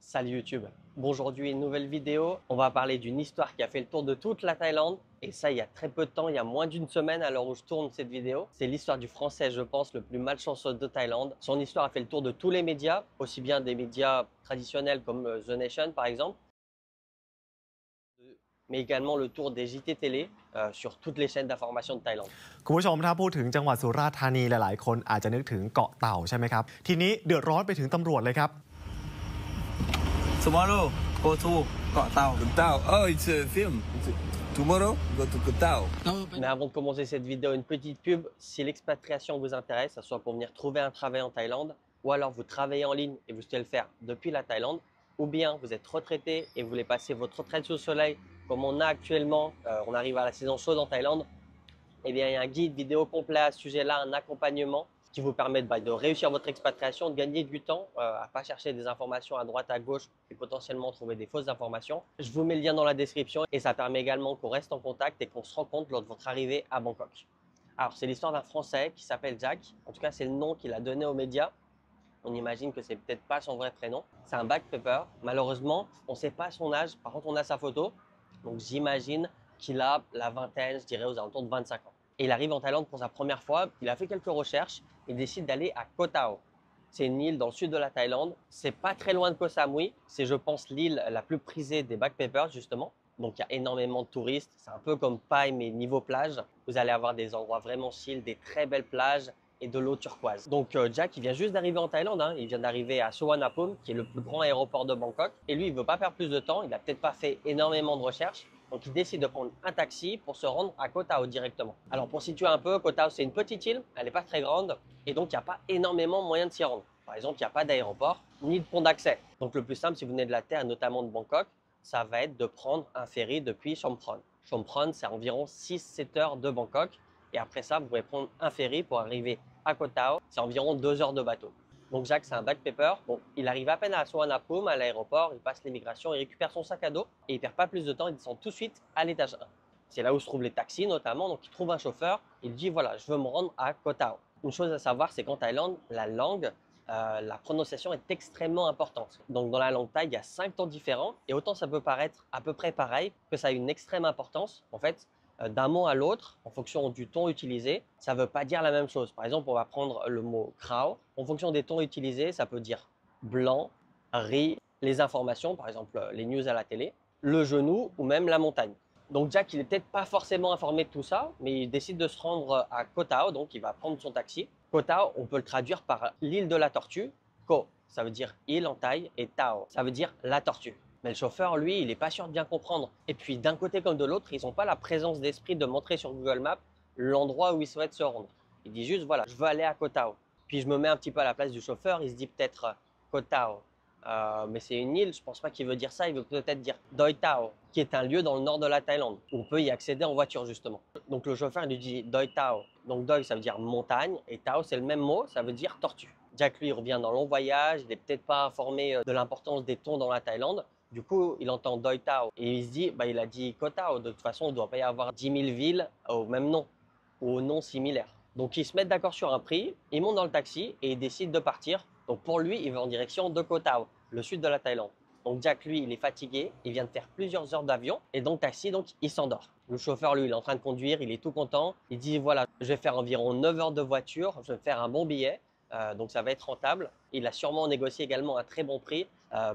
Salut YouTube. Bon, aujourd'hui, une nouvelle vidéo. On va parler d'une histoire qui a fait le tour de toute la Thaïlande. Et ça, il y a très peu de temps, il y a moins d'une semaine à l'heure où je tourne cette vidéo. C'est l'histoire du Français, je pense, le plus malchanceux de Thaïlande. Son histoire a fait le tour de tous les médias, aussi bien des médias traditionnels comme The Nation, par exemple, mais également le tour des JT télé sur toutes les chaînes d'information de Thaïlande. คุณผู้ชมถ้าพูดถึงจังหวัดสุราษฎร์ธานีหลายๆคนอาจจะนึกถึงเกาะเต่าใช่ไหมครับทีนี้เดือดร้อนไปถึงตำรวจเลยครับ Tomorrow go to เกาะเต่า Koh Oh, it's a film. Tomorrow, go to Koh Tao. Mais avant de commencer cette vidéo, une petite pub. Si l'expatriation vous intéresse, que ce soit pour venir trouver un travail en Thaïlande, ou alors vous travaillez en ligne et vous souhaitez le faire depuis la Thaïlande, ou bien vous êtes retraité et vous voulez passer votre retraite sous le soleil, comme on a actuellement, on arrive à la saison chaude en Thaïlande, eh bien il y a un guide vidéo complet à ce sujet-là, un accompagnement qui vous permet de réussir votre expatriation, de gagner du temps, à ne pas chercher des informations à droite, à gauche et potentiellement trouver des fausses informations. Je vous mets le lien dans la description et ça permet également qu'on reste en contact et qu'on se rencontre lors de votre arrivée à Bangkok. Alors c'est l'histoire d'un Français qui s'appelle Jack, en tout cas c'est le nom qu'il a donné aux médias. On imagine que c'est peut-être pas son vrai prénom. C'est un backpacker. Malheureusement, on ne sait pas son âge. Par contre, on a sa photo. Donc j'imagine qu'il a la vingtaine, je dirais aux alentours de 25 ans. Et il arrive en Thaïlande pour sa première fois. Il a fait quelques recherches. Il décide d'aller à Koh Tao. C'est une île dans le sud de la Thaïlande. C'est pas très loin de Koh Samui. C'est, je pense, l'île la plus prisée des backpackers, justement. Donc il y a énormément de touristes. C'est un peu comme Pai, mais niveau plage. Vous allez avoir des endroits vraiment chill, des très belles plages et de l'eau turquoise. Donc Jack, il vient juste d'arriver en Thaïlande, hein. Il vient d'arriver à Suvarnabhumi, qui est le plus grand aéroport de Bangkok. Et lui, il veut pas perdre plus de temps, il n'a peut-être pas fait énormément de recherches. Donc il décide de prendre un taxi pour se rendre à Koh Tao directement. Alors pour situer un peu, Koh Tao c'est une petite île, elle n'est pas très grande, et donc il n'y a pas énormément de moyens de s'y rendre. Par exemple, il n'y a pas d'aéroport, ni de pont d'accès. Donc le plus simple, si vous venez de la terre, notamment de Bangkok, ça va être de prendre un ferry depuis Chumphon. Chumphon, c'est environ 6-7 heures de Bangkok. Et après ça, vous pouvez prendre un ferry pour arriver à Koh Tao. C'est environ 2 heures de bateau. Donc Jacques, c'est un backpacker. Bon, il arrive à peine à Suvarnabhumi, à l'aéroport, il passe l'immigration, il récupère son sac à dos et il perd pas plus de temps, il descend tout de suite à l'étage 1. C'est là où se trouvent les taxis notamment. Donc il trouve un chauffeur, il dit voilà, je veux me rendre à Koh Tao. Une chose à savoir, c'est qu'en Thaïlande, la langue, la prononciation est extrêmement importante. Donc dans la langue thaï, il y a 5 tons différents et autant ça peut paraître à peu près pareil que ça a une extrême importance. En fait, d'un mot à l'autre, en fonction du ton utilisé, ça ne veut pas dire la même chose. Par exemple, on va prendre le mot krao. En fonction des tons utilisés, ça peut dire blanc, riz, les informations, par exemple les news à la télé, le genou ou même la montagne. Donc Jack, il n'est peut-être pas forcément informé de tout ça, mais il décide de se rendre à Koh Tao, donc il va prendre son taxi. Koh Tao, on peut le traduire par l'île de la tortue. Koh, ça veut dire île en thaï, et Tao, ça veut dire la tortue. Mais le chauffeur, lui, il n'est pas sûr de bien comprendre. Et puis, d'un côté comme de l'autre, ils n'ont pas la présence d'esprit de montrer sur Google Maps l'endroit où ils souhaitent se rendre. Il dit juste, voilà, je veux aller à Koh Tao. Puis, je me mets un petit peu à la place du chauffeur. Il se dit peut-être Koh Tao. Mais c'est une île, je ne pense pas qu'il veut dire ça. Il veut peut-être dire Doi Tao, qui est un lieu dans le nord de la Thaïlande. Où on peut y accéder en voiture, justement. Donc, le chauffeur, il lui dit Doi Tao. Donc, Doi, ça veut dire montagne. Et Tao, c'est le même mot, ça veut dire tortue. Jack, lui, il revient dans long voyage. Il n'est peut-être pas informé de l'importance des tons dans la Thaïlande. Du coup, il entend Doi Tao et il se dit, bah, il a dit Koh Tao. De toute façon, il ne doit pas y avoir 10 000 villes au même nom ou au nom similaire. Donc, ils se mettent d'accord sur un prix, ils montent dans le taxi et ils décident de partir. Donc, pour lui, il va en direction de Koh Tao, le sud de la Thaïlande. Donc, Jack, lui, il est fatigué, il vient de faire plusieurs heures d'avion et dans le taxi, donc, il s'endort. Le chauffeur, lui, il est en train de conduire, il est tout content. Il dit, voilà, je vais faire environ 9 heures de voiture, je vais faire un bon billet. Donc ça va être rentable. Il a sûrement négocié également un très bon prix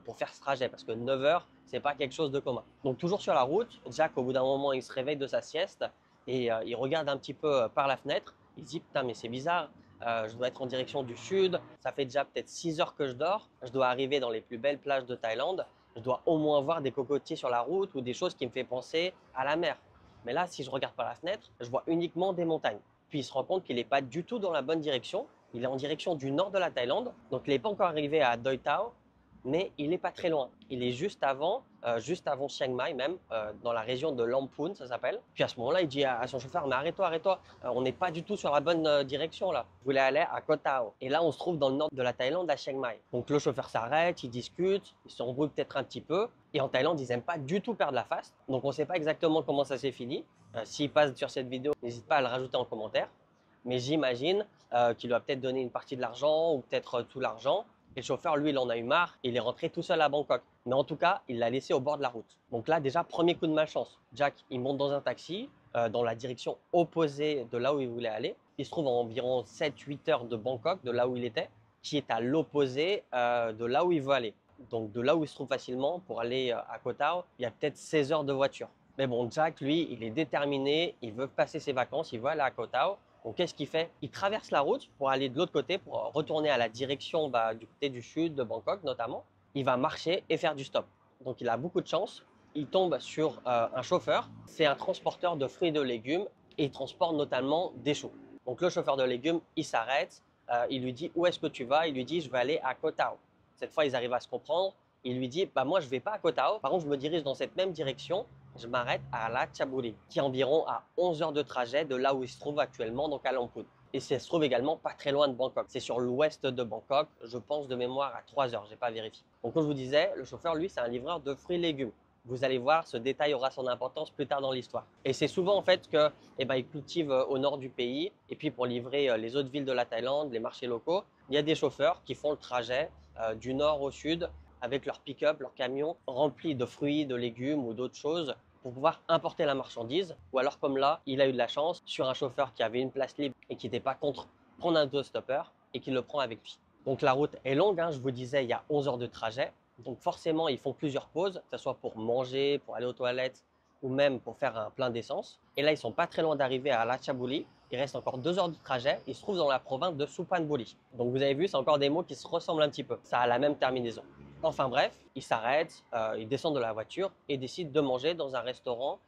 pour faire ce trajet parce que 9 heures, ce n'est pas quelque chose de commun. Donc toujours sur la route, Jack, au bout d'un moment, il se réveille de sa sieste et il regarde un petit peu par la fenêtre. Il se dit, putain, mais c'est bizarre, je dois être en direction du sud. Ça fait déjà peut-être 6 heures que je dors. Je dois arriver dans les plus belles plages de Thaïlande. Je dois au moins voir des cocotiers sur la route ou des choses qui me font penser à la mer. Mais là, si je regarde par la fenêtre, je vois uniquement des montagnes. Puis il se rend compte qu'il n'est pas du tout dans la bonne direction. Il est en direction du nord de la Thaïlande, donc il n'est pas encore arrivé à Doi Tao, mais il n'est pas très loin. Il est juste avant Chiang Mai même, dans la région de Lamphun, ça s'appelle. Puis à ce moment-là, il dit à son chauffeur, mais arrête-toi, arrête-toi, on n'est pas du tout sur la bonne direction là. Je voulais aller à Koh Tao. Et là, on se trouve dans le nord de la Thaïlande, à Chiang Mai. Donc le chauffeur s'arrête, il discute, il s'embrouille peut-être un petit peu. Et en Thaïlande, ils n'aiment pas du tout perdre la face. Donc on ne sait pas exactement comment ça s'est fini. S'il passe sur cette vidéo, n'hésite pas à le rajouter en commentaire. Mais j'imagine qu'il lui a peut-être donné une partie de l'argent ou peut-être tout l'argent. Et le chauffeur, lui, il en a eu marre. Il est rentré tout seul à Bangkok. Mais en tout cas, il l'a laissé au bord de la route. Donc là, déjà, premier coup de malchance. Jack, il monte dans un taxi dans la direction opposée de là où il voulait aller. Il se trouve à environ 7-8 heures de Bangkok, de là où il était, qui est à l'opposé de là où il veut aller. Donc de là où il se trouve facilement pour aller à Koh Tao, il y a peut-être 16 heures de voiture. Mais bon, Jack, lui, il est déterminé, il veut passer ses vacances, il veut aller à Koh Tao. Donc qu'est-ce qu'il fait? Il traverse la route pour aller de l'autre côté, pour retourner à la direction du côté du sud de Bangkok notamment. Il va marcher et faire du stop. Donc il a beaucoup de chance. Il tombe sur un chauffeur, c'est un transporteur de fruits et de légumes et il transporte notamment des choux. Donc le chauffeur de légumes, il s'arrête, il lui dit où est-ce que tu vas? Il lui dit je vais aller à Koh Tao. Cette fois, ils arrivent à se comprendre. Il lui dit bah moi je ne vais pas à Koh Tao, par contre je me dirige dans cette même direction, je m'arrête à Ratchaburi, qui est environ à 11 heures de trajet de là où il se trouve actuellement, donc à Lamphun. Et ça se trouve également pas très loin de Bangkok. C'est sur l'ouest de Bangkok, je pense de mémoire à 3 heures, je n'ai pas vérifié. Donc comme je vous disais, le chauffeur, lui, c'est un livreur de fruits et légumes. Vous allez voir, ce détail aura son importance plus tard dans l'histoire. Et c'est souvent en fait que, il cultive au nord du pays. Et puis pour livrer les autres villes de la Thaïlande, les marchés locaux, il y a des chauffeurs qui font le trajet du nord au sud avec leur pick-up, leur camion rempli de fruits, de légumes ou d'autres choses pour pouvoir importer la marchandise. Ou alors comme là, il a eu de la chance sur un chauffeur qui avait une place libre et qui n'était pas contre prendre un autostoppeur et qui le prend avec lui. Donc la route est longue, je vous disais, il y a 11 heures de trajet. Donc forcément, ils font plusieurs pauses, que ce soit pour manger, pour aller aux toilettes ou même pour faire un plein d'essence. Et là, ils sont pas très loin d'arriver à Ratchaburi. Il reste encore 2 heures de trajet. Ils se trouvent dans la province de Suphanburi. Donc vous avez vu, c'est encore des mots qui se ressemblent un petit peu. Ça a la même terminaison. Enfin bref, ils s'arrêtent, ils descendent de la voiture et décident de manger dans un restaurant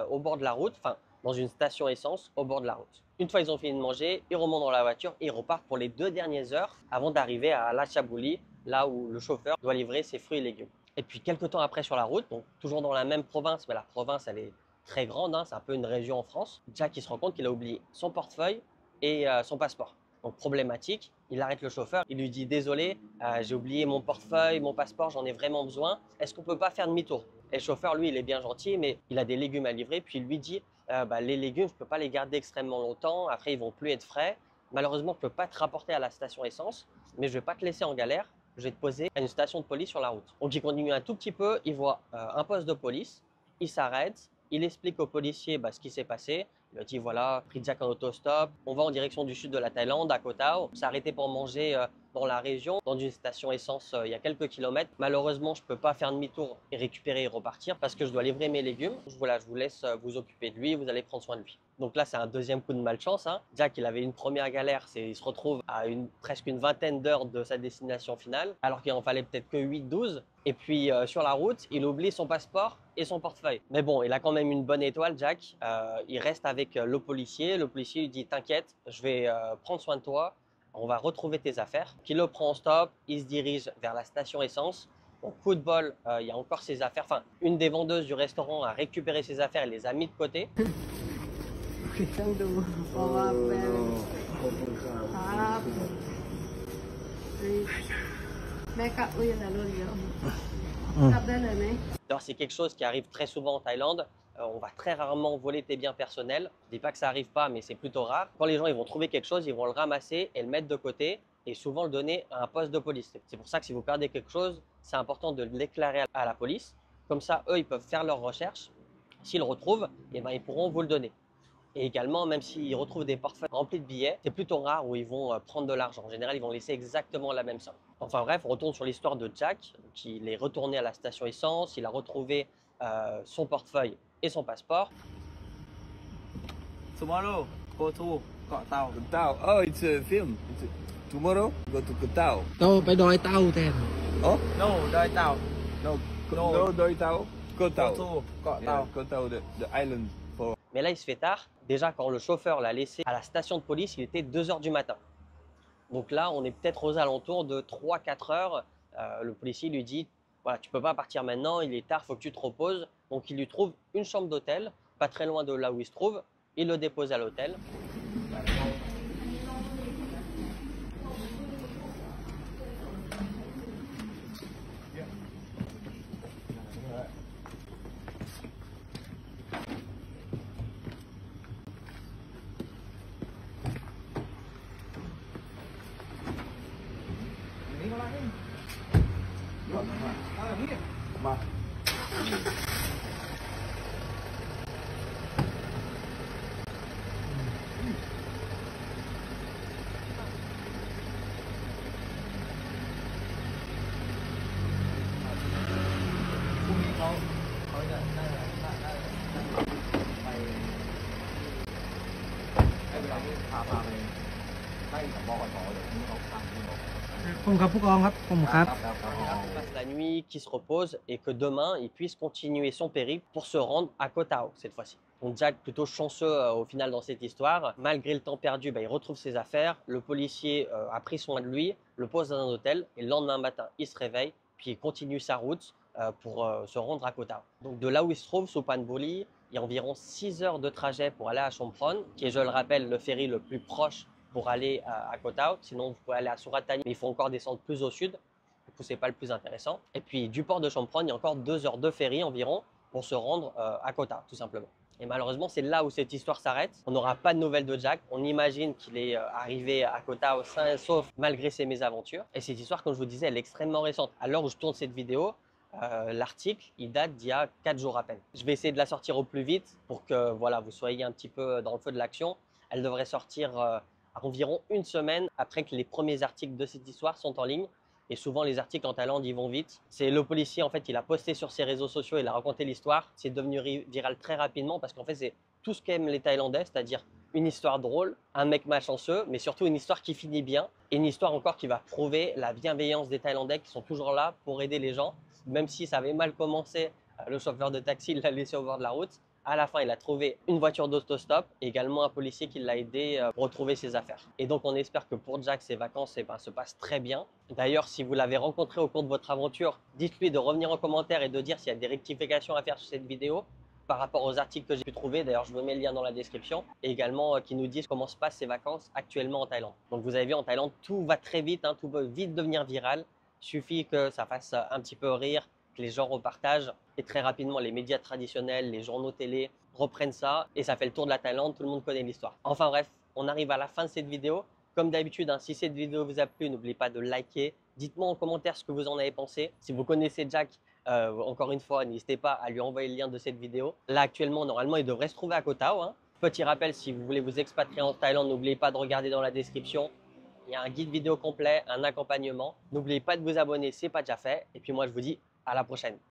au bord de la route, enfin dans une station essence au bord de la route. Une fois ils ont fini de manger, ils remontent dans la voiture et ils repartent pour les 2 dernières heures avant d'arriver à Ratchaburi, là où le chauffeur doit livrer ses fruits et légumes. Et puis quelques temps après sur la route, donc toujours dans la même province, mais la province elle est très grande, c'est un peu une région en France, Jack il se rend compte qu'il a oublié son portefeuille et son passeport. Donc problématique, il arrête le chauffeur, il lui dit désolé, j'ai oublié mon portefeuille, mon passeport, j'en ai vraiment besoin, est-ce qu'on peut pas faire demi-tour? Et le chauffeur lui il est bien gentil mais il a des légumes à livrer, puis il lui dit les légumes je peux pas les garder extrêmement longtemps, après ils vont plus être frais, malheureusement je peux pas te rapporter à la station essence, mais je vais pas te laisser en galère, je vais te poser à une station de police sur la route. Donc il continue un tout petit peu, il voit un poste de police, il s'arrête, il explique au policier ce qui s'est passé. Il a dit voilà, pris Jack en autostop, on va en direction du sud de la Thaïlande, à Koh Tao. On s'est arrêté pour manger dans la région, dans une station essence il y a quelques kilomètres. Malheureusement, je ne peux pas faire demi-tour et récupérer et repartir parce que je dois livrer mes légumes. Voilà, je vous laisse vous occuper de lui, vous allez prendre soin de lui. Donc là, c'est un deuxième coup de malchance. Jack, il avait une première galère, il se retrouve à presque une vingtaine d'heures de sa destination finale, alors qu'il en fallait peut-être que 8-12. Et puis sur la route, il oublie son passeport et son portefeuille. Mais bon, il a quand même une bonne étoile, Jack. Il reste avec le policier. Le policier lui dit t'inquiète, je vais prendre soin de toi. On va retrouver tes affaires. Il le prend en stop, il se dirige vers la station essence. Donc, coup de bol, il y a encore ses affaires. Enfin, une des vendeuses du restaurant a récupéré ses affaires et les a mis de côté. ต้องดูเพราะว่าแม่ครับแม่กลับอุ้ยอะไรรุ่นเยอะกลับได้เลยไหม Alors, c'est quelque chose qui arrive très souvent en Thaïlande. On va très rarement voler tes biens personnels. Je ne dis pas que ça n'arrive pas, mais c'est plutôt rare. Quand les gens ils vont trouver quelque chose, ils vont le ramasser et le mettre de côté et souvent le donner à un poste de police. C'est pour ça que si vous perdez quelque chose, c'est important de le déclarer à la police. Comme ça, eux, ils peuvent faire leurs recherches. S'ils le retrouvent, ils pourront vous le donner. Et également, même s'ils retrouvent des portefeuilles remplis de billets, c'est plutôt rare où ils vont prendre de l'argent. En général, ils vont laisser exactement la même somme. Enfin bref, on retourne sur l'histoire de Jack. Donc, il est retourné à la station essence, il a retrouvé son portefeuille et son passeport. Tomorrow go to เกาะเต่า Koh Tao. Oh, it's a film. Tomorrow, go to Koh Tao. โตไปดอยเต้าแทน Oh, no ดอยเต่า no, No. no, Doi Tao. Koh go Tao. to เกาะ Yeah, เต่า Koh Tao, the island for. Mais là, il se fait tard. Déjà, quand le chauffeur l'a laissé à la station de police, il était 2 heures du matin. Donc là, on est peut-être aux alentours de 3-4 heures. Le policier lui dit voilà, tu ne peux pas partir maintenant, il est tard, il faut que tu te reposes. Donc il lui trouve une chambre d'hôtel, pas très loin de là où il se trouve. Il le dépose à l'hôtel. Passe la nuit, qui se repose et que demain, il puisse continuer son périple pour se rendre à Koh Tao cette fois-ci. Donc Jack, plutôt chanceux au final dans cette histoire. Malgré le temps perdu, il retrouve ses affaires. Le policier a pris soin de lui, le pose dans un hôtel et le lendemain matin, il se réveille puis il continue sa route pour se rendre à Koh Tao. Donc de là où il se trouve, Suphanburi, il y a environ 6 heures de trajet pour aller à Chumphon, qui est, je le rappelle, le ferry le plus proche pour aller à Koh Tao. Sinon, vous pouvez aller à Surat Thani, mais il faut encore descendre plus au sud. Du coup, ce n'est pas le plus intéressant. Et puis, du port de Chumphon, il y a encore 2 heures de ferry environ pour se rendre à Koh Tao, tout simplement. Et malheureusement, c'est là où cette histoire s'arrête. On n'aura pas de nouvelles de Jack. On imagine qu'il est arrivé à Koh Tao sain et sauf malgré ses mésaventures. Et cette histoire, comme je vous disais, elle est extrêmement récente. À l'heure où je tourne cette vidéo, l'article, il date d'il y a 4 jours à peine. Je vais essayer de la sortir au plus vite pour que voilà, vous soyez un petit peu dans le feu de l'action. Elle devrait sortir à environ une semaine après que les premiers articles de cette histoire sont en ligne. Et souvent, les articles en Thaïlande, ils vont vite. C'est le policier, en fait, il a posté sur ses réseaux sociaux, il a raconté l'histoire. C'est devenu viral très rapidement parce qu'en fait, c'est tout ce qu'aiment les Thaïlandais, c'est-à-dire une histoire drôle, un mec malchanceux, mais surtout une histoire qui finit bien. Et une histoire encore qui va prouver la bienveillance des Thaïlandais qui sont toujours là pour aider les gens. Même si ça avait mal commencé, le chauffeur de taxi l'a laissé au bord de la route. À la fin, il a trouvé une voiture d'autostop et également un policier qui l'a aidé à retrouver ses affaires. Et donc, on espère que pour Jack, ses vacances se passent très bien. D'ailleurs, si vous l'avez rencontré au cours de votre aventure, dites-lui de revenir en commentaire et de dire s'il y a des rectifications à faire sur cette vidéo par rapport aux articles que j'ai pu trouver. D'ailleurs, je vous mets le lien dans la description. Et également, qui nous disent comment se passent ses vacances actuellement en Thaïlande. Donc, vous avez vu, en Thaïlande, tout va très vite, tout peut vite devenir viral. Il suffit que ça fasse un petit peu rire, que les gens repartagent et très rapidement les médias traditionnels, les journaux télé reprennent ça et ça fait le tour de la Thaïlande, tout le monde connaît l'histoire. Enfin bref, on arrive à la fin de cette vidéo. Comme d'habitude, si cette vidéo vous a plu, n'oubliez pas de liker. Dites-moi en commentaire ce que vous en avez pensé. Si vous connaissez Jack, encore une fois, n'hésitez pas à lui envoyer le lien de cette vidéo. Là actuellement, normalement, il devrait se trouver à Koh Tao. Petit rappel, si vous voulez vous expatrier en Thaïlande, n'oubliez pas de regarder dans la description. Il y a un guide vidéo complet, un accompagnement. N'oubliez pas de vous abonner, c'est pas déjà fait. Et puis moi, je vous dis à la prochaine.